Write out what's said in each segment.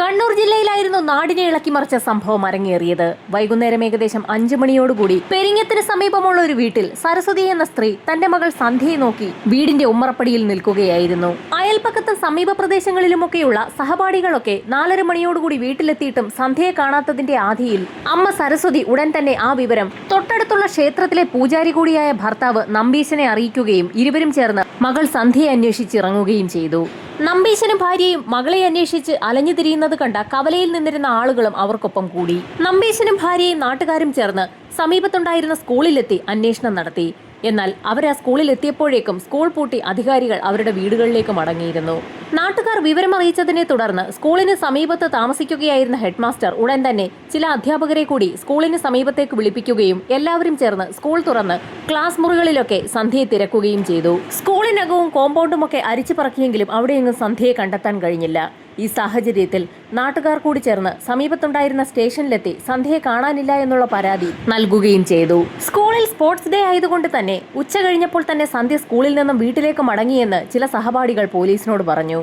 കണ്ണൂർ ജില്ലയിലായിരുന്നു നാടിനെ ഇളക്കിമറിച്ച സംഭവം അരങ്ങേറിയത്. വൈകുന്നേരം ഏകദേശം 5 മണിയോടുകൂടി പെരിങ്ങത്തിന് സമീപമുള്ള ഒരു വീട്ടിൽ സരസ്വതി എന്ന സ്ത്രീ തന്റെ മകൾ സന്ധ്യയെ നോക്കി വീടിന്റെ ഉമ്മറപ്പടിയിൽ നിൽക്കുകയായിരുന്നു. അയൽപക്കത്തും സമീപ പ്രദേശങ്ങളിലുമൊക്കെയുള്ള സഹപാഠികളൊക്കെ 4:30 മണിയോടുകൂടി വീട്ടിലെത്തിയിട്ടും സന്ധ്യയെ കാണാത്തതിന്റെ ആധിയിൽ അമ്മ സരസ്വതി ഉടൻ തന്നെ ആ വിവരം തൊട്ടടുത്തുള്ള ക്ഷേത്രത്തിലെ പൂജാരി കൂടിയായ ഭർത്താവ് നമ്പീശനെ അറിയിക്കുകയും ഇരുവരും ചേർന്ന് മകൾ സന്ധ്യയെ അന്വേഷിച്ചിറങ്ങുകയും ചെയ്തു. നമ്പീശനും ഭാര്യയും മകളെ അന്വേഷിച്ച് അലഞ്ഞു തിരിയുന്നത് കണ്ട കവലയിൽ നിന്നിരുന്ന ആളുകളും അവർക്കൊപ്പം കൂടി. നമ്പീശനും ഭാര്യയും നാട്ടുകാരും ചേർന്ന് സമീപത്തുണ്ടായിരുന്ന സ്കൂളിലെത്തി അന്വേഷണം നടത്തി. എന്നാൽ അവർ ആ സ്കൂളിൽ എത്തിയപ്പോഴേക്കും സ്കൂൾ പൂട്ടി അധികാരികൾ അവരുടെ വീടുകളിലേക്ക് മടങ്ങിയിരുന്നു. നാട്ടുകാർ വിവരമറിയിച്ചതിനെ തുടർന്ന് സ്കൂളിന് സമീപത്ത് താമസിക്കുകയായിരുന്ന ഹെഡ്മാസ്റ്റർ ഉടൻ തന്നെ ചില അധ്യാപകരെ കൂടി സ്കൂളിന് സമീപത്തേക്ക് വിളിപ്പിക്കുകയും എല്ലാവരും ചേർന്ന് സ്കൂൾ തുറന്ന് ക്ലാസ് മുറികളിലൊക്കെ സന്ധ്യയെ തിരക്കുകയും ചെയ്തു. സ്കൂളിനകവും കോമ്പൗണ്ടുമൊക്കെ അരിച്ചു പറക്കിയെങ്കിലും അവിടെയെങ്ങും സന്ധ്യയെ കണ്ടെത്താൻ കഴിഞ്ഞില്ല. ഈ സാഹചര്യത്തിൽ നാട്ടുകാർ കൂടി ചേർന്ന് സമീപത്തുണ്ടായിരുന്ന സ്റ്റേഷനിലെത്തി സന്ധ്യയെ കാണാനില്ല എന്നുള്ള പരാതി നൽകുകയും ചെയ്തു. സ്കൂളിൽ സ്പോർട്സ് ഡേ ആയതുകൊണ്ട് തന്നെ ഉച്ച കഴിഞ്ഞപ്പോൾ തന്നെ സന്ധ്യ സ്കൂളിൽ നിന്നും വീട്ടിലേക്ക് മടങ്ങിയെന്ന് ചില സഹപാഠികൾ പോലീസിനോട് പറഞ്ഞു.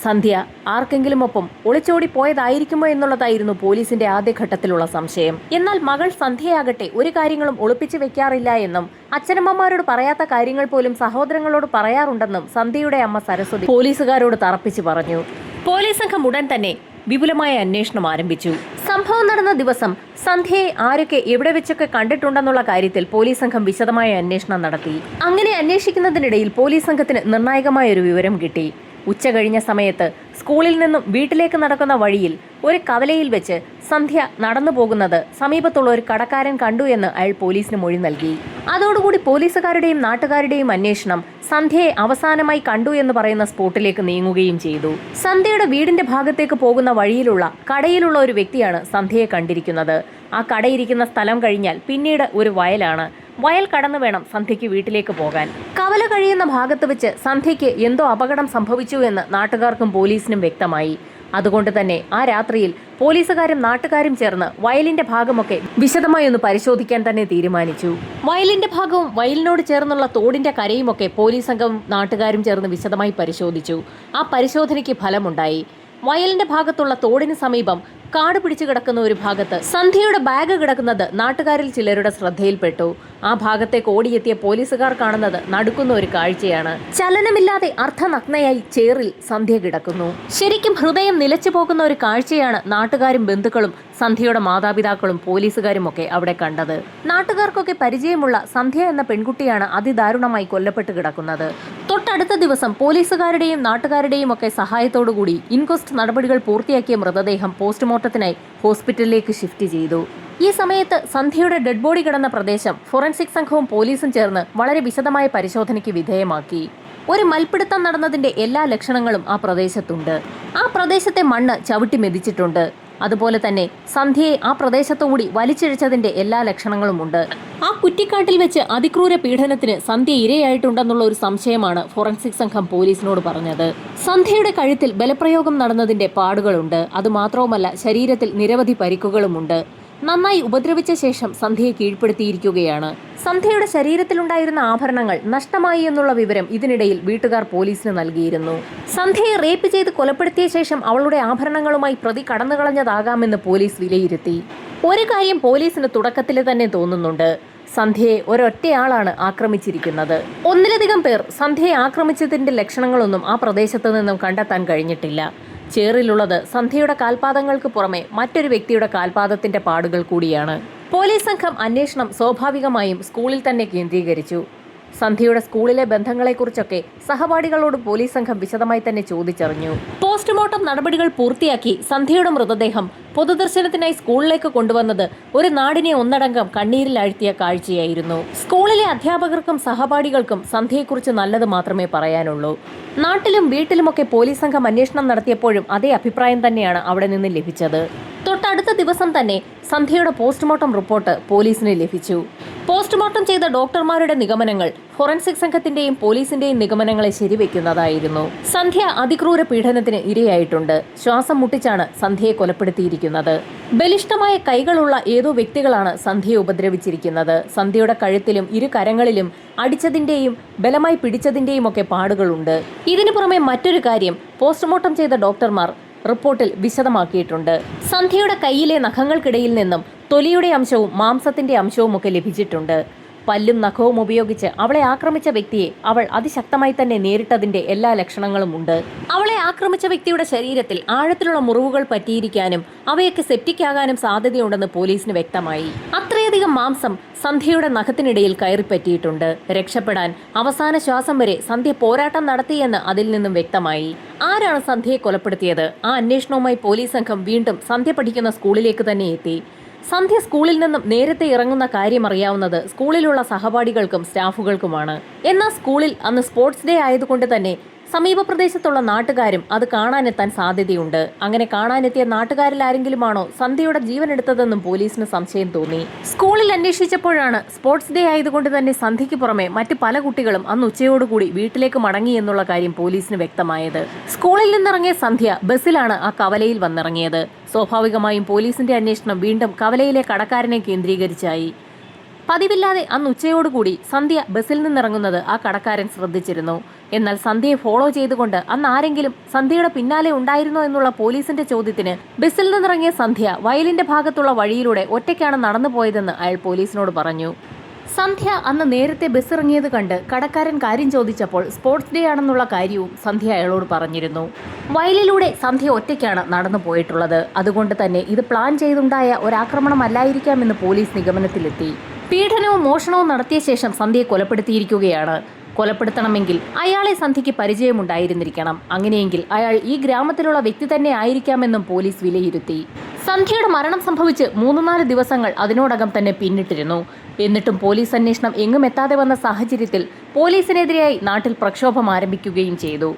സന്ധ്യ ആർക്കെങ്കിലും ഒപ്പം ഒളിച്ചോടി പോയതായിരിക്കുമോ എന്നുള്ളതായിരുന്നു പോലീസിന്റെ ആദ്യഘട്ടത്തിലുള്ള സംശയം. എന്നാൽ മകൾ സന്ധ്യയാകട്ടെ ഒരു കാര്യങ്ങളും ഒളിപ്പിച്ചു വെക്കാറില്ല എന്നും അച്ഛനമ്മമാരോട് പറയാത്ത കാര്യങ്ങൾ പോലും സഹോദരങ്ങളോട് പറയാറുണ്ടെന്നും സന്ധ്യയുടെ അമ്മ സരസ്വതി പോലീസുകാരോട് തറപ്പിച്ചു പറഞ്ഞു. പോലീസ് സംഘം ഉടൻ തന്നെ വിപുലമായ അന്വേഷണം ആരംഭിച്ചു. സംഭവം നടന്ന ദിവസം സന്ധ്യയെ ആരൊക്കെ എവിടെ വെച്ചൊക്കെ കണ്ടിട്ടുണ്ടെന്നുള്ള കാര്യത്തിൽ പോലീസ് സംഘം വിശദമായ അന്വേഷണം നടത്തി. അങ്ങനെ അന്വേഷിക്കുന്നതിനിടയിൽ പോലീസ് സംഘത്തിന് നിർണായകമായ ഒരു വിവരം കിട്ടി. ഉച്ച കഴിഞ്ഞ സമയത്ത് സ്കൂളിൽ നിന്നും വീട്ടിലേക്ക് നടക്കുന്ന വഴിയിൽ ഒരു കവലയിൽ വെച്ച് സന്ധ്യ നടന്നു പോകുന്നത് സമീപത്തുള്ള ഒരു കടക്കാരൻ കണ്ടു എന്ന് അയാൾ പോലീസിന് മൊഴി നൽകി. അതോടുകൂടി പോലീസുകാരുടെയും നാട്ടുകാരുടെയും അന്വേഷണം സന്ധ്യയെ അവസാനമായി കണ്ടു എന്ന് പറയുന്ന സ്പോട്ടിലേക്ക് നീങ്ങുകയും ചെയ്തു. സന്ധ്യയുടെ വീടിന്റെ ഭാഗത്തേക്ക് പോകുന്ന വഴിയിലുള്ള കടയിലുള്ള ഒരു വ്യക്തിയാണ് സന്ധ്യയെ കണ്ടിരിക്കുന്നത്. ആ കടയിരിക്കുന്ന സ്ഥലം കഴിഞ്ഞാൽ പിന്നീട് ഒരു വയലാണ്. വയൽ കടന്നു വേണം സന്ധ്യയ്ക്ക് വീട്ടിലേക്ക് പോകാൻ. കവല കഴിയുന്ന ഭാഗത്ത് വെച്ച് സന്ധ്യയ്ക്ക് എന്തോ അപകടം സംഭവിച്ചു എന്ന് നാട്ടുകാർക്കും പോലീസിനും വ്യക്തമായി. അതുകൊണ്ട് തന്നെ ആ രാത്രിയിൽ പോലീസുകാരും നാട്ടുകാരും ചേർന്ന് വയലിന്റെ ഭാഗമൊക്കെ വിശദമായി ഒന്ന് പരിശോധിക്കാൻ തന്നെ തീരുമാനിച്ചു. വയലിന്റെ ഭാഗവും വയലിനോട് ചേർന്നുള്ള തോടിന്റെ കരയുമൊക്കെ പോലീസ് സംഘവും നാട്ടുകാരും ചേർന്ന് വിശദമായി പരിശോധിച്ചു. ആ പരിശോധനയ്ക്ക് ഫലമുണ്ടായി. വയലിന്റെ ഭാഗത്തുള്ള തോടിന് സമീപം കാട് പിടിച്ചു കിടക്കുന്ന ഒരു ഭാഗത്ത് സന്ധ്യയുടെ ബാഗ് കിടക്കുന്നത് നാട്ടുകാരിൽ ചിലരുടെ ശ്രദ്ധയിൽപ്പെട്ടു. ആ ഭാഗത്തേക്ക് ഓടിയെത്തിയ പോലീസുകാർ കാണുന്നത് നടുക്കുന്ന ഒരു കാഴ്ചയാണ്. ചലനമില്ലാതെ അർദ്ധനഗ്നയായി ചേറിൽ സന്ധ്യ കിടക്കുന്നു. ശരിക്കും ഹൃദയം നിലച്ചു പോകുന്ന ഒരു കാഴ്ചയാണ് നാട്ടുകാരും ബന്ധുക്കളും സന്ധ്യയുടെ മാതാപിതാക്കളും പോലീസുകാരും ഒക്കെ അവിടെ കണ്ടത്. നാട്ടുകാർക്കൊക്കെ പരിചയമുള്ള സന്ധ്യ എന്ന പെൺകുട്ടിയാണ് അതിദാരുണമായി കൊല്ലപ്പെട്ട് കിടക്കുന്നത്. തൊട്ടടുത്ത ദിവസം പോലീസുകാരുടെയും നാട്ടുകാരുടെയും ഒക്കെ സഹായത്തോടുകൂടി ഇൻക്വസ്റ്റ് നടപടികൾ പൂർത്തിയാക്കിയ മൃതദേഹം പോസ്റ്റ്മോർട്ടത്തിനായി ഹോസ്പിറ്റലിലേക്ക് ഷിഫ്റ്റ് ചെയ്തു. ഈ സമയത്ത് സന്ധ്യയുടെ ഡെഡ് ബോഡി കിടന്ന പ്രദേശം ഫോറൻസിക് സംഘവും പോലീസും ചേർന്ന് വളരെ വിശദമായ പരിശോധനയ്ക്ക് വിധേയമാക്കി. ഒരു മൽപ്പിടുത്തം നടന്നതിന്റെ എല്ലാ ലക്ഷണങ്ങളും ആ പ്രദേശത്തുണ്ട്. ആ പ്രദേശത്തെ മണ്ണ് ചവിട്ടി മെതിച്ചിട്ടുണ്ട്. അതുപോലെ തന്നെ സന്ധ്യയെ ആ പ്രദേശത്തുകൂടി വലിച്ചിഴച്ചതിന്റെ എല്ലാ ലക്ഷണങ്ങളുമുണ്ട്. ആ കുറ്റിക്കാട്ടിൽ വെച്ച് അതിക്രൂര പീഡനത്തിന് സന്ധ്യ ഇരയായിട്ടുണ്ടെന്നുള്ള ഒരു സംശയമാണ് ഫോറൻസിക് സംഘം പോലീസിനോട് പറഞ്ഞത്. സന്ധ്യയുടെ കഴുത്തിൽ ബലപ്രയോഗം നടന്നതിന്റെ പാടുകളുണ്ട്. അതുമാത്രവുമല്ല, ശരീരത്തിൽ നിരവധി പരിക്കുകളുമുണ്ട്. നന്നായി ഉപദ്രവിച്ച ശേഷം സന്ധ്യയെ കീഴ്പ്പെടുത്തിയിരിക്കുകയാണ്. സന്ധ്യയുടെ ശരീരത്തിലുണ്ടായിരുന്ന ആഭരണങ്ങൾ നഷ്ടമായി എന്നുള്ള വിവരം ഇതിനിടയിൽ വീട്ടുകാർ പോലീസിന് നൽകിയിരുന്നു. സന്ധ്യയെ റേപ്പ് ചെയ്ത് കൊലപ്പെടുത്തിയ ശേഷം അവളുടെ ആഭരണങ്ങളുമായി പ്രതി കടന്നുകളഞ്ഞതാകാമെന്ന് പോലീസ് വിലയിരുത്തി. ഒരു കാര്യം പോലീസിന് തുടക്കത്തിൽ തന്നെ തോന്നുന്നുണ്ട്. സന്ധ്യയെ ഒരൊറ്റയാളാണ് ആക്രമിച്ചിരിക്കുന്നത്. ഒന്നിലധികം പേർ സന്ധ്യയെ ആക്രമിച്ചതിന്റെ ലക്ഷണങ്ങളൊന്നും ആ പ്രദേശത്ത് നിന്നും കണ്ടെത്താൻ കഴിഞ്ഞിട്ടില്ല. ചേറിലുള്ളത് സന്ധ്യയുടെ കാൽപാദങ്ങൾക്ക് പുറമെ മറ്റൊരു വ്യക്തിയുടെ കാൽപാദത്തിന്റെ പാടുകൾ കൂടിയാണ്. പോലീസ് സംഘം അന്വേഷണം സ്വാഭാവികമായും സ്കൂളിൽ തന്നെ കേന്ദ്രീകരിച്ചു. സന്ധ്യയുടെ സ്കൂളിലെ ബന്ധങ്ങളെക്കുറിച്ചൊക്കെ സഹപാഠികളോട് പോലീസ് സംഘം വിശദമായി തന്നെ ചോദിച്ചറിഞ്ഞു. പോസ്റ്റ്മോർട്ടം നടപടികൾ പൂർത്തിയാക്കി സന്ധ്യയുടെ മൃതദേഹം പൊതുദർശനത്തിനായി സ്കൂളിലേക്ക് കൊണ്ടുവന്നത് ഒരു നാടിനെ ഒന്നടങ്കം കണ്ണീരിൽ ആഴ്ത്തിയ കാഴ്ചയായിരുന്നു. സ്കൂളിലെ അധ്യാപകർക്കും സഹപാഠികൾക്കും സന്ധ്യയെക്കുറിച്ച് നല്ലത് മാത്രമേ പറയാനുള്ളൂ. നാട്ടിലും വീട്ടിലുമൊക്കെ പോലീസ് സംഘം അന്വേഷണം നടത്തിയപ്പോഴും അതേ അഭിപ്രായം തന്നെയാണ് അവിടെ നിന്ന് ലഭിച്ചത്. തൊട്ടടുത്ത ദിവസം തന്നെ സന്ധ്യയുടെ പോസ്റ്റ്മോർട്ടം റിപ്പോർട്ട് പോലീസിന് ലഭിച്ചു. പോസ്റ്റ്മോർട്ടം ചെയ്ത ഡോക്ടർമാരുടെ നിഗമനങ്ങൾ ഫോറൻസിക് സംഘത്തിന്റെയും പോലീസിന്റെയും നിഗമനങ്ങളെ ശരിവെക്കുന്നതായിരുന്നു. സന്ധ്യ അതിക്രൂര പീഡനത്തിന് ഇരയായിട്ടുണ്ട്. ശ്വാസം മുട്ടിച്ചാണ് സന്ധ്യയെ കൊലപ്പെടുത്തിയിരിക്കുന്നത്. ബലിഷ്ഠമായ കൈകളുള്ള ഏതോ വ്യക്തികളാണ് സന്ധ്യയെ ഉപദ്രവിച്ചിരിക്കുന്നത്. സന്ധ്യയുടെ കഴുത്തിലും ഇരു കരങ്ങളിലും അടിച്ചതിന്റെയും ബലമായി പിടിച്ചതിന്റെയും ഒക്കെ പാടുകളുണ്ട്. ഇതിനു പുറമെ മറ്റൊരു കാര്യം, പോസ്റ്റ്മോർട്ടം ചെയ്ത ഡോക്ടർമാർ റിപ്പോർട്ടിൽ വിശദമാക്കിയിട്ടുണ്ട്. സന്ധ്യയുടെ കയ്യിലെ നഖങ്ങൾക്കിടയിൽ നിന്നും തൊലിയുടെ അംശവും മാംസത്തിന്റെ അംശവുമൊക്കെ ലഭിച്ചിട്ടുണ്ട്. പല്ലും നഖവും ഉപയോഗിച്ച് അവളെ ആക്രമിച്ച വ്യക്തിയെ അവൾ അതിശക്തമായി തന്നെ നേരിട്ടതിന്റെ എല്ലാ ലക്ഷണങ്ങളും ഉണ്ട്. അവളെ ആക്രമിച്ച വ്യക്തിയുടെ ശരീരത്തിൽ ആഴത്തിലുള്ള മുറിവുകൾ പറ്റിയിരിക്കാനും അവയൊക്കെ സെപ്റ്റിക് ആകാനും സാധ്യതയുണ്ടെന്ന് പോലീസിന് വ്യക്തമായി. അത്രയധികം മാംസം സന്ധ്യയുടെ നഖത്തിനിടയിൽ കയറിപ്പറ്റിയിട്ടുണ്ട്. രക്ഷപ്പെടാൻ അവസാന ശ്വാസം വരെ സന്ധ്യ പോരാട്ടം നടത്തിയെന്ന് അതിൽ നിന്നും വ്യക്തമായി. ആരാണ് സന്ധ്യയെ കൊലപ്പെടുത്തിയത്? ആ അന്വേഷണവുമായി പോലീസ് സംഘം വീണ്ടും സന്ധ്യ പഠിക്കുന്ന സ്കൂളിലേക്ക് തന്നെ എത്തി. സന്ധ്യ സ്കൂളിൽ നിന്നും നേരത്തെ ഇറങ്ങുന്ന കാര്യം അറിയാവുന്നത് സ്കൂളിലുള്ള സഹപാഠികൾക്കും സ്റ്റാഫുകൾക്കുമാണ്. എന്നാൽ സ്കൂളിൽ അന്ന് സ്പോർട്സ് ഡേ ആയതുകൊണ്ട് തന്നെ സമീപ പ്രദേശത്തുള്ള നാട്ടുകാരും അത് കാണാനെത്താൻ സാധ്യതയുണ്ട്. അങ്ങനെ കാണാനെത്തിയ നാട്ടുകാരിൽ ആരെങ്കിലുമാണോ സന്ധ്യയുടെ ജീവൻ എടുത്തതെന്നും പോലീസിന് സംശയം തോന്നി. സ്കൂളിൽ അന്വേഷിച്ചപ്പോഴാണ് സ്പോർട്സ് ഡേ ആയതുകൊണ്ട് തന്നെ സന്ധ്യയ്ക്ക് പുറമെ മറ്റ് പല കുട്ടികളും അന്ന് ഉച്ചയോടുകൂടി വീട്ടിലേക്ക് മടങ്ങി എന്നുള്ള കാര്യം പോലീസിന് വ്യക്തമായത്. സ്കൂളിൽ നിന്നിറങ്ങിയ സന്ധ്യ ബസ്സിലാണ് ആ കവലയിൽ വന്നിറങ്ങിയത്. സ്വാഭാവികമായും പോലീസിന്റെ അന്വേഷണം വീണ്ടും കവലയിലെ കടക്കാരനെ കേന്ദ്രീകരിച്ചായി. പതിവില്ലാതെ അന്ന് ഉച്ചയോടുകൂടി സന്ധ്യ ബസ്സിൽ നിന്നിറങ്ങുന്നത് ആ കടക്കാരൻ ശ്രദ്ധിച്ചിരുന്നു. എന്നാൽ സന്ധ്യയെ ഫോളോ ചെയ്തുകൊണ്ട് അന്ന് ആരെങ്കിലും സന്ധ്യയുടെ പിന്നാലെ ഉണ്ടായിരുന്നോ എന്നുള്ള പോലീസിന്റെ ചോദ്യത്തിന് ബസ്സിൽ നിന്നിറങ്ങിയ സന്ധ്യ വയലിന്റെ ഭാഗത്തുള്ള വഴിയിലൂടെ ഒറ്റയ്ക്കാണ് നടന്നു പോയതെന്ന് അയാൾ പോലീസിനോട് പറഞ്ഞു. സന്ധ്യ അന്ന് നേരത്തെ ബസ് ഇറങ്ങിയത് കണ്ട് കടക്കാരൻ കാര്യം ചോദിച്ചപ്പോൾ സ്പോർട്സ് ഡേ ആണെന്നുള്ള കാര്യവും സന്ധ്യ അയാളോട് പറഞ്ഞിരുന്നു. വയലിലൂടെ സന്ധ്യ ഒറ്റയ്ക്കാണ് നടന്നു പോയിട്ടുള്ളത്. അതുകൊണ്ട് തന്നെ ഇത് പ്ലാൻ ചെയ്തുണ്ടായ ഒരാക്രമണമല്ലായിരിക്കാമെന്ന് പോലീസ് നിഗമനത്തിലെത്തി. പീഡനവും മോഷണവും നടത്തിയ ശേഷം സന്ധ്യയെ കൊലപ്പെടുത്തിയിരിക്കുകയാണ്. കൊലപ്പെടുത്തണമെങ്കിൽ അയാളെ സന്ധ്യയ്ക്ക് പരിചയമുണ്ടായിരുന്നിരിക്കണം. അങ്ങനെയെങ്കിൽ അയാൾ ഈ ഗ്രാമത്തിലുള്ള വ്യക്തി തന്നെ ആയിരിക്കാമെന്നും പോലീസ് വിലയിരുത്തി. സന്ധ്യയുടെ മരണം സംഭവിച്ച് 3-4 ദിവസങ്ങൾ അതിനോടകം തന്നെ പിന്നിട്ടിരുന്നു. എന്നിട്ടും പോലീസ് അന്വേഷണം എങ്ങും എത്താതെ വന്ന സാഹചര്യത്തിൽ പോലീസിനെതിരെയായി നാട്ടിൽ പ്രക്ഷോഭം ആരംഭിക്കുകയും ചെയ്തു.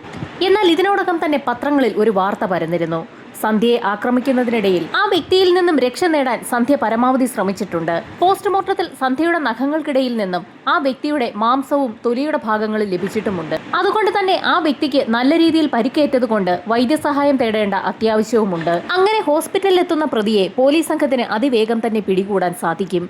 എന്നാൽ ഇതിനോടകം തന്നെ പത്രങ്ങളിൽ ഒരു വാർത്ത പരന്നിരുന്നു. സന്ധ്യയെ ആക്രമിക്കുന്നതിനിടയിൽ ആ വ്യക്തിയിൽ നിന്നും രക്ഷ നേടാൻ സന്ധ്യ പരമാവധി ശ്രമിച്ചിട്ടുണ്ട്. പോസ്റ്റ്മോർട്ടത്തിൽ സന്ധ്യയുടെ നഖങ്ങൾക്കിടയിൽ നിന്നും ആ വ്യക്തിയുടെ മാംസവും തൊലിയുടെ ഭാഗങ്ങളിൽ ലഭിച്ചിട്ടുമുണ്ട്. അതുകൊണ്ട് തന്നെ ആ വ്യക്തിക്ക് നല്ല രീതിയിൽ പരിക്കേറ്റതുകൊണ്ട് വൈദ്യസഹായം തേടേണ്ട അത്യാവശ്യവുമുണ്ട്. അങ്ങനെ ഹോസ്പിറ്റലിൽ എത്തുന്ന പ്രതിയെ പോലീസ് സംഘത്തിന് അതിവേഗം തന്നെ പിടികൂടാൻ സാധിക്കും.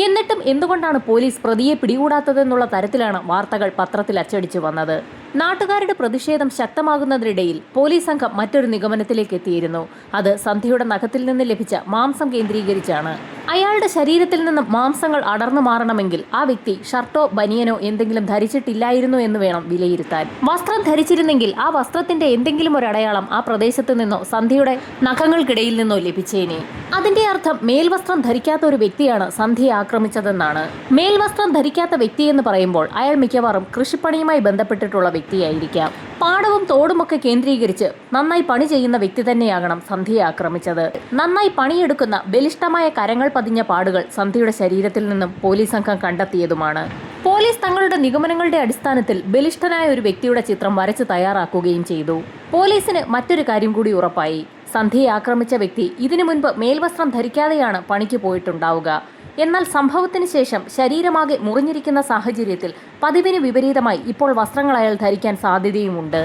എന്നിട്ടും എന്തുകൊണ്ടാണ് പോലീസ് പ്രതിയെ പിടികൂടാത്തതെന്നുള്ള തരത്തിലാണ് വാർത്തകൾ പത്രത്തിൽ അച്ചടിച്ചു വന്നത്. നാട്ടുകാരുടെ പ്രതിഷേധം ശക്തമാകുന്നതിനിടയിൽ പോലീസ് സംഘം മറ്റൊരു നിഗമനത്തിലേക്ക് എത്തിയിരുന്നു. അത് സന്ധ്യയുടെ നഖത്തിൽ നിന്ന് ലഭിച്ച മാംസം കേന്ദ്രീകരിച്ചാണ്. അയാളുടെ ശരീരത്തിൽ നിന്നും മാംസങ്ങൾ അടർന്നു മാറണമെങ്കിൽ ആ വ്യക്തി ഷർട്ടോ ബനിയനോ എന്തെങ്കിലും ധരിച്ചിട്ടില്ലായിരുന്നു എന്ന് വേണം വിലയിരുത്താൻ. വസ്ത്രം ധരിച്ചിരുന്നെങ്കിൽ ആ വസ്ത്രത്തിന്റെ എന്തെങ്കിലും ഒരു അടയാളം ആ പ്രദേശത്ത് നിന്നോ സന്ധ്യയുടെ നഖങ്ങൾക്കിടയിൽ നിന്നോ ലഭിച്ചേനെ. അതിന്റെ അർത്ഥം മേൽവസ്ത്രം ധരിക്കാത്ത ഒരു വ്യക്തിയാണ് സന്ധ്യയെ ആക്രമിച്ചതെന്നാണ്. മേൽവസ്ത്രം ധരിക്കാത്ത വ്യക്തിയെന്ന് പറയുമ്പോൾ അയാൾ മിക്കവാറും കൃഷിപ്പണിയുമായി ബന്ധപ്പെട്ടിട്ടുള്ള വ്യക്തിയായിരിക്കാം. പാടവും തോടുമൊക്കെ കേന്ദ്രീകരിച്ച് നന്നായി പണി ചെയ്യുന്ന വ്യക്തി തന്നെയാകണം സന്ധ്യയെ ആക്രമിച്ചത്. നന്നായി പണിയെടുക്കുന്ന ബലിഷ്ഠമായ കരങ്ങൾ പതിഞ്ഞ പാടുകൾ സന്ധ്യയുടെ ശരീരത്തിൽ നിന്നും പോലീസ് സംഘം കണ്ടെത്തിയതുമാണ്. പോലീസ് തങ്ങളുടെ നിഗമനങ്ങളുടെ അടിസ്ഥാനത്തിൽ ബലിഷ്ഠനായ ഒരു വ്യക്തിയുടെ ചിത്രം വരച്ച് തയ്യാറാക്കുകയും ചെയ്തു. പോലീസിന് മറ്റൊരു കാര്യം കൂടി ഉറപ്പായി. സന്ധ്യയെ ആക്രമിച്ച വ്യക്തി ഇതിനു മുൻപ് മേൽവസ്ത്രം ധരിക്കാതെയാണ് പണിക്ക് പോയിട്ടുണ്ടാവുക. എന്നാൽ സംഭവത്തിന് ശേഷം ശരീരമാകെ മുറിഞ്ഞിരിക്കുന്ന സാഹചര്യത്തിൽ പതിവിന് വിപരീതമായി ഇപ്പോൾ വസ്ത്രങ്ങൾ അയാൾ ധരിക്കാൻ സാധ്യതയുമുണ്ട്.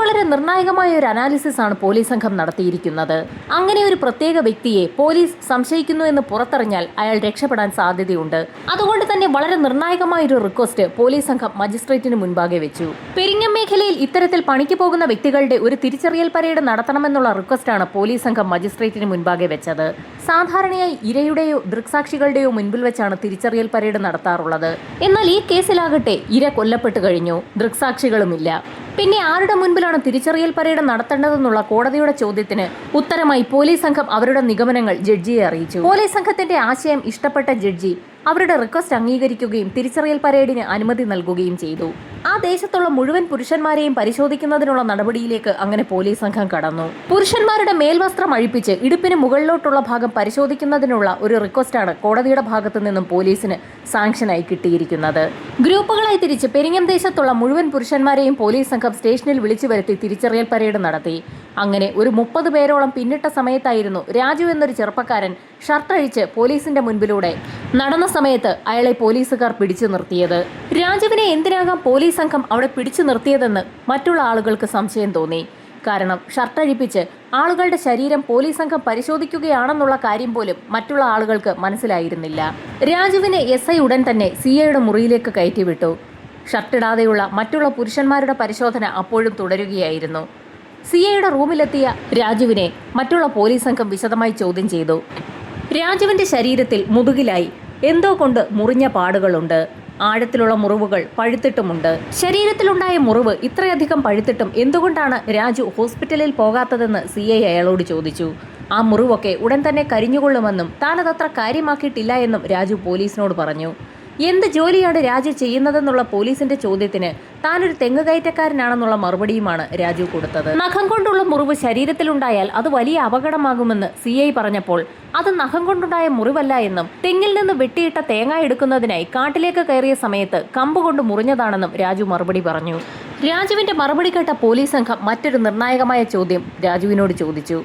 വളരെ നിർണായകമായ ഒരു അനാലിസിസ് ആണ് പോലീസ് സംഘം നടത്തിയിരിക്കുന്നത്. അങ്ങനെ ഒരു പ്രത്യേക വ്യക്തിയെ പോലീസ് സംശയിക്കുന്നു എന്ന് പുറത്തറിഞ്ഞാൽ അയാൾ രക്ഷപ്പെടാൻ സാധ്യതയുണ്ട്. അതുകൊണ്ട് തന്നെ വളരെ നിർണായകമായ ഒരു റിക്വസ്റ്റ് പോലീസ് സംഘം മജിസ്ട്രേറ്റിന് മുൻപാകെ വെച്ചു. പെരിങ്ങം മേഖലയിൽ ഇത്തരത്തിൽ പണിക്ക് പോകുന്ന വ്യക്തികളുടെ ഒരു തിരിച്ചറിയൽ പരേഡ് നടത്തണമെന്നുള്ള റിക്വസ്റ്റാണ് പോലീസ് സംഘം മജിസ്ട്രേറ്റിന് മുൻപാകെ വെച്ചത്. സാധാരണയായി ഇരയുടെയോ ദൃക്സാക്ഷികളുടെയോ മുൻപിൽ വെച്ചാണ് തിരിച്ചറിയൽ പരേഡ് നടത്താറുള്ളത്. എന്നാൽ ഈ കേസിലാകട്ടെ ഇര കൊല്ലപ്പെട്ടു കഴിഞ്ഞു, ദൃക്സാക്ഷികളുമില്ല. പിന്നെ ആരുടെ മുൻപിലാണ് തിരിച്ചറിയൽ പരേഡ് നടത്തേണ്ടതെന്നുള്ള കോടതിയുടെ ചോദ്യത്തിന് ഉത്തരമായി പോലീസ് സംഘം അവരുടെ നിഗമനങ്ങൾ ജഡ്ജിയെ അറിയിച്ചു. പോലീസ് സംഘത്തിന്റെ ആശയം ഇഷ്ടപ്പെട്ട ജഡ്ജി അവരുടെ റിക്വസ്റ്റ് അംഗീകരിക്കുകയും തിരിച്ചറിയൽ പരേഡിന് അനുമതി നൽകുകയും ചെയ്തു. ആ ദേശത്തുള്ള മുഴുവൻ പുരുഷന്മാരെയും പരിശോധിക്കുന്നതിനുള്ള നടപടിയിലേക്ക് അങ്ങനെ പോലീസ് സംഘം കടന്നു. പുരുഷന്മാരുടെ മേൽവസ്ത്രം അഴിപ്പിച്ച് ഇടുപ്പിന് മുകളിലോട്ടുള്ള ഭാഗം പരിശോധിക്കുന്നതിനുള്ള ഒരു റിക്വസ്റ്റാണ് കോടതിയുടെ ഭാഗത്തു നിന്നും പോലീസിന് സാങ്ഷനായി കിട്ടിയിരിക്കുന്നത്. ഗ്രൂപ്പുകളായി തിരിച്ച് പെരിങ്ങം ദേശത്തുള്ള മുഴുവൻ പുരുഷന്മാരെയും പോലീസ് സംഘം സ്റ്റേഷനിൽ വിളിച്ചു വരുത്തി തിരിച്ചറിയൽ പരേഡ് നടത്തി. അങ്ങനെ ഒരു 30 പേരോളം പിന്നിട്ട സമയത്തായിരുന്നു രാജു എന്നൊരു ചെറുപ്പക്കാരൻ ഷർട്ടഴിച്ച് പോലീസിന്റെ മുൻപിലൂടെ നടന്ന സമയത്ത് അയാളെ പോലീസുകാർ പിടിച്ചു നിർത്തിയത്. രാജുവിനെ എന്തിനാകാം പോലീസ് സംഘം അവിടെ പിടിച്ചു നിർത്തിയതെന്ന് മറ്റുള്ള ആളുകൾക്ക് സംശയം തോന്നി. കാരണം ഷർട്ടഴിപ്പിച്ച് ആളുകളുടെ ശരീരം പോലീസ് സംഘം പരിശോധിക്കുകയാണെന്നുള്ള കാര്യം പോലും മറ്റുള്ള ആളുകൾക്ക് മനസ്സിലായിരുന്നില്ല. രാജുവിനെ SI ഉടൻ തന്നെ CIയുടെ മുറിയിലേക്ക് കയറ്റിവിട്ടു. ഷർട്ടിടാതെയുള്ള മറ്റുള്ള പുരുഷന്മാരുടെ പരിശോധന അപ്പോഴും തുടരുകയായിരുന്നു. സിഐയുടെ റൂമിലെത്തിയ രാജുവിനെ മറ്റുള്ള പോലീസ് സംഘം വിശദമായി ചോദ്യം ചെയ്തു. രാജുവിന്റെ ശരീരത്തിൽ മുതുകിലായി എന്തോ കൊണ്ട് മുറിഞ്ഞ പാടുകളുണ്ട്. ആഴത്തിലുള്ള മുറിവുകൾ പഴുത്തിട്ടുമുണ്ട്. ശരീരത്തിലുണ്ടായ മുറിവ് ഇത്രയധികം പഴുത്തിട്ടും എന്തുകൊണ്ടാണ് രാജു ഹോസ്പിറ്റലിൽ പോകാത്തതെന്ന് സിഐ അയാളോട് ചോദിച്ചു. ആ മുറിവൊക്കെ ഉടൻ തന്നെ കരിഞ്ഞുകൊള്ളുമെന്നും താനതത്ര കാര്യമാക്കിയിട്ടില്ല എന്നും രാജു പോലീസിനോട് പറഞ്ഞു. എന്ത് ജോലിയാണ് രാജു ചെയ്യുന്നതെന്നുള്ള പോലീസിന്റെ ചോദ്യത്തിന് താനൊരു തെങ്ങ് കയറ്റക്കാരനാണെന്നുള്ള മറുപടിയുമാണ് രാജു കൊടുത്തത്. നഖം കൊണ്ടുള്ള മുറിവ് ശരീരത്തിലുണ്ടായാൽ അത് വലിയ അപകടമാകുമെന്ന് സിഐ പറഞ്ഞപ്പോൾ അത് നഖം കൊണ്ടുണ്ടായ മുറിവല്ല എന്നും തെങ്ങിൽ നിന്ന് വെട്ടിയിട്ട തേങ്ങ എടുക്കുന്നതിനായി കാട്ടിലേക്ക് കയറിയ സമയത്ത് കമ്പ് കൊണ്ട് മുറിഞ്ഞതാണെന്നും രാജു മറുപടി പറഞ്ഞു. രാജുവിന്റെ മറുപടി കേട്ട പോലീസ് സംഘം മറ്റൊരു നിർണായകമായ ചോദ്യം രാജുവിനോട് ചോദിച്ചു.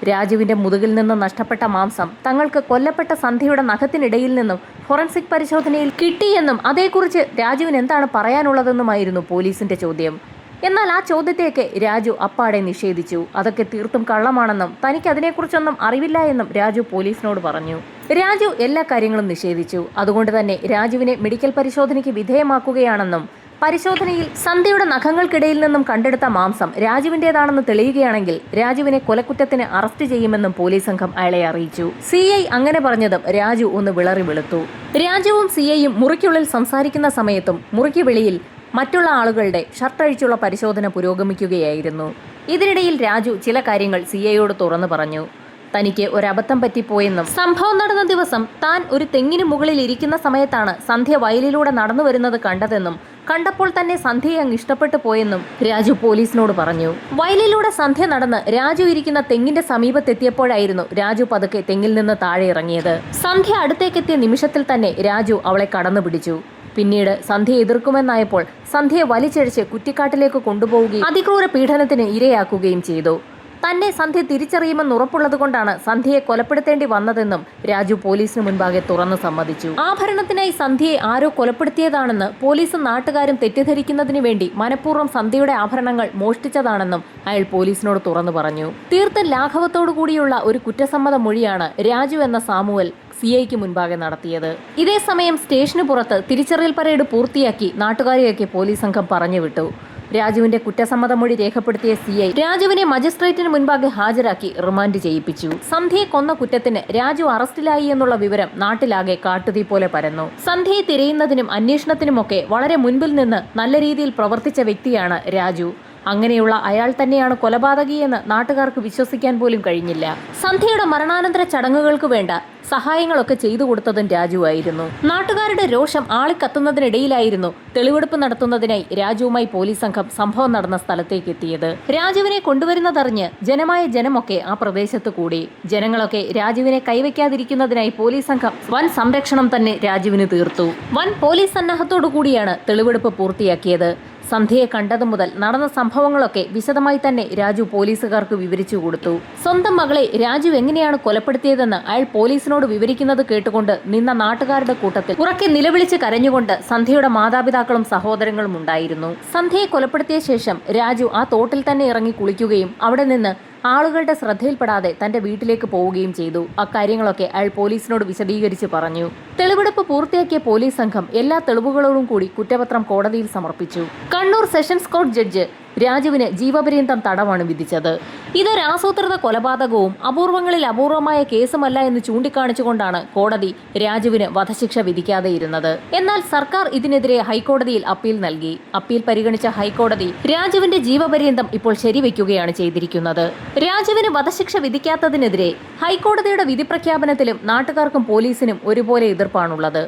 രാജുവിന്റെ മുതുകിൽ നിന്ന് നഷ്ടപ്പെട്ട മാംസം തങ്ങൾക്ക് കൊല്ലപ്പെട്ട സന്ധ്യയുടെ നഖത്തിനിടയിൽ നിന്നും ഫോറൻസിക് പരിശോധനയിൽ കിട്ടിയെന്നും അതേക്കുറിച്ച് രാജുവിന് എന്താണ് പറയാനുള്ളതെന്നുമായിരുന്നു പോലീസിന്റെ ചോദ്യം. എന്നാൽ ആ ചോദ്യത്തെയൊക്കെ രാജു അപ്പാടെ നിഷേധിച്ചു. അതൊക്കെ തീർത്തും കള്ളമാണെന്നും തനിക്ക് അതിനെക്കുറിച്ചൊന്നും അറിവില്ല എന്നും രാജു പോലീസിനോട് പറഞ്ഞു. രാജു എല്ലാ കാര്യങ്ങളും നിഷേധിച്ചു. അതുകൊണ്ട് തന്നെ രാജുവിനെ മെഡിക്കൽ പരിശോധനയ്ക്ക് വിധേയമാക്കുകയാണെന്നും പരിശോധനയിൽ സന്ധ്യയുടെ നഖങ്ങൾക്കിടയിൽ നിന്നും കണ്ടെടുത്ത മാംസം രാജുവിന്റേതാണെന്ന് തെളിയുകയാണെങ്കിൽ രാജുവിനെ കൊലക്കുറ്റത്തിന് അറസ്റ്റ് ചെയ്യുമെന്നും പോലീസ് സംഘം അയാളെ അറിയിച്ചു. സിഐ അങ്ങനെ പറഞ്ഞതും രാജു ഒന്ന് വിളറി വെളുത്തു. രാജുവും സിഐയും മുറിക്കുള്ളിൽ സംസാരിക്കുന്ന സമയത്തും മുറിക്ക് വെളിയിൽ മറ്റുള്ള ആളുകളുടെ ഷർട്ടഴിച്ചുള്ള പരിശോധന പുരോഗമിക്കുകയായിരുന്നു. ഇതിനിടയിൽ രാജു ചില കാര്യങ്ങൾ സിഐയോട് തുറന്നു പറഞ്ഞു. തനിക്ക് ഒരബദ്ധം പറ്റിപ്പോയെന്നും സംഭവം നടന്ന ദിവസം താൻ ഒരു തെങ്ങിന് മുകളിൽ ഇരിക്കുന്ന സമയത്താണ് സന്ധ്യ വയലിലൂടെ നടന്നു വരുന്നത് കണ്ടതെന്നും കണ്ടപ്പോൾ തന്നെ സന്ധ്യയെ അങ്ങ് ഇഷ്ടപ്പെട്ടു പോയെന്നും രാജു പോലീസിനോട് പറഞ്ഞു. വയലിലൂടെ സന്ധ്യ നടന്ന് രാജു ഇരിക്കുന്ന തെങ്ങിന്റെ സമീപത്തെത്തിയപ്പോഴായിരുന്നു രാജു പതുക്കെ തെങ്ങിൽ നിന്ന് താഴെ ഇറങ്ങിയത്. സന്ധ്യ അടുത്തേക്കെത്തിയ നിമിഷത്തിൽ തന്നെ രാജു അവളെ കടന്നു പിടിച്ചു. പിന്നീട് സന്ധ്യ എതിർക്കുമെന്നായപ്പോൾ സന്ധ്യയെ വലിച്ചഴിച്ച് കുറ്റിക്കാട്ടിലേക്ക് കൊണ്ടുപോവുകയും അതിക്രൂര പീഡനത്തിന് ഇരയാക്കുകയും ചെയ്തു. തന്നെ സന്ധ്യ തിരിച്ചറിയുമെന്ന് ഉറപ്പുള്ളതുകൊണ്ടാണ് സന്ധ്യയെ കൊലപ്പെടുത്തേണ്ടി വന്നതെന്നും രാജു പോലീസിന് മുൻപാകെ തുറന്നു സമ്മതിച്ചു. ആഭരണത്തിനായി സന്ധ്യയെ ആരോ കൊലപ്പെടുത്തിയതാണെന്ന് പോലീസും നാട്ടുകാരും തെറ്റിദ്ധരിക്കുന്നതിന് വേണ്ടി മനഃപൂർവ്വം സന്ധ്യയുടെ ആഭരണങ്ങൾ മോഷ്ടിച്ചതാണെന്നും അയാൾ പോലീസിനോട് തുറന്നു പറഞ്ഞു. തീർത്തും ലാഘവത്തോടു കൂടിയുള്ള ഒരു കുറ്റസമ്മത മൊഴിയാണ് രാജു എന്ന സാമുവൽ സിഐക്ക് മുൻപാകെ നടത്തിയത്. ഇതേസമയം സ്റ്റേഷന് പുറത്ത് തിരിച്ചറിയൽ പരേഡ് പൂർത്തിയാക്കി നാട്ടുകാരെയൊക്കെ പോലീസ് സംഘം പറഞ്ഞുവിട്ടു. രാജുവിന്റെ കുറ്റസമ്മതമൊഴി രേഖപ്പെടുത്തിയ സിഐ രാജുവിനെ മജിസ്ട്രേറ്റിന് മുൻപാകെ ഹാജരാക്കി റിമാൻഡ് ചെയ്യിപ്പിച്ചു. സന്ധ്യയെ കൊന്ന കുറ്റത്തിന് രാജു അറസ്റ്റിലായി എന്നുള്ള വിവരം നാട്ടിലാകെ കാട്ടുതീ പോലെ പരന്നു. സന്ധ്യയെ തിരയുന്നതിനും അന്വേഷണത്തിനുമൊക്കെ വളരെ മുൻപിൽ നിന്ന് നല്ല രീതിയിൽ പ്രവർത്തിച്ച വ്യക്തിയാണ് രാജു. അങ്ങനെയുള്ള അയാൾ തന്നെയാണ് കൊലപാതകിയെന്ന് നാട്ടുകാർക്ക് വിശ്വസിക്കാൻ പോലും കഴിഞ്ഞില്ല. സന്ധ്യയുടെ മരണാനന്തര ചടങ്ങുകൾക്ക് വേണ്ട സഹായങ്ങളൊക്കെ ചെയ്തു കൊടുത്തതും രാജുവായിരുന്നു. നാട്ടുകാരുടെ രോഷം ആളിക്കത്തുന്നതിനിടയിലായിരുന്നു തെളിവെടുപ്പ് നടത്തുന്നതിനായി രാജുവുമായി പോലീസ് സംഘം സംഭവം നടന്ന സ്ഥലത്തേക്ക് എത്തിയത്. രാജുവിനെ കൊണ്ടുവരുന്നതറിഞ്ഞ് ജനമായ ജനമൊക്കെ ആ പ്രദേശത്ത് കൂടി. ജനങ്ങളൊക്കെ രാജുവിനെ കൈവയ്ക്കാതിരിക്കുന്നതിനായി പോലീസ് സംഘം വൻ സംരക്ഷണം തന്നെ രാജുവിന് തീർത്തു. വൻ പോലീസ് സന്നാഹത്തോടു കൂടിയാണ് തെളിവെടുപ്പ് പൂർത്തിയാക്കിയത്. സന്ധ്യയെ കണ്ടതു മുതൽ നടന്ന സംഭവങ്ങളൊക്കെ വിശദമായി തന്നെ രാജു പോലീസുകാർക്ക് വിവരിച്ചു കൊടുത്തു. സ്വന്തം മകളെ രാജു എങ്ങനെയാണ് കൊലപ്പെടുത്തിയതെന്ന് അയാൾ പോലീസിനോട് വിവരിക്കുന്നത് കേട്ടുകൊണ്ട് നിന്ന നാട്ടുകാരുടെ കൂട്ടത്തിൽ ഉറക്കെ നിലവിളിച്ച് കരഞ്ഞുകൊണ്ട് സന്ധ്യയുടെ മാതാപിതാക്കളും സഹോദരങ്ങളും ഉണ്ടായിരുന്നു. സന്ധ്യയെ കൊലപ്പെടുത്തിയ ശേഷം രാജു ആ തോട്ടിൽ തന്നെ ഇറങ്ങി കുളിക്കുകയും അവിടെ നിന്ന് ആളുകളുടെ ശ്രദ്ധയിൽപ്പെടാതെ തന്റെ വീട്ടിലേക്ക് പോവുകയും ചെയ്തു. അക്കാര്യങ്ങളൊക്കെ അയാൾ പോലീസിനോട് വിശദീകരിച്ച് പറഞ്ഞു. തെളിവെടുപ്പ് പൂർത്തിയാക്കിയ പോലീസ് സംഘം എല്ലാ തെളിവുകളോടും കൂടി കുറ്റപത്രം കോടതിയിൽ സമർപ്പിച്ചു. കണ്ണൂർ സെഷൻസ് കോടതി ജഡ്ജ് രാജുവിന് ജീവപര്യന്തം തടവാണ് വിധിച്ചത്. ഇതൊരു ആസൂത്രിത കൊലപാതകവും അപൂർവങ്ങളിൽ അപൂർവമായ കേസുമല്ല എന്ന് ചൂണ്ടിക്കാണിച്ചുകൊണ്ടാണ് കോടതി രാജുവിന് വധശിക്ഷ വിധിക്കാതെയിരുന്നത്. എന്നാൽ സർക്കാർ ഇതിനെതിരെ ഹൈക്കോടതിയിൽ അപ്പീൽ നൽകി. അപ്പീൽ പരിഗണിച്ച ഹൈക്കോടതി രാജുവിന്റെ ജീവപര്യന്തം ഇപ്പോൾ ശരിവെക്കുകയാണ് ചെയ്തിരിക്കുന്നത്. രാജുവിന് വധശിക്ഷ വിധിക്കാത്തതിനെതിരെ ഹൈക്കോടതിയുടെ വിധി പ്രഖ്യാപനത്തിലും നാട്ടുകാർക്കും പോലീസിനും ഒരുപോലെ എതിർപ്പാണുള്ളത്.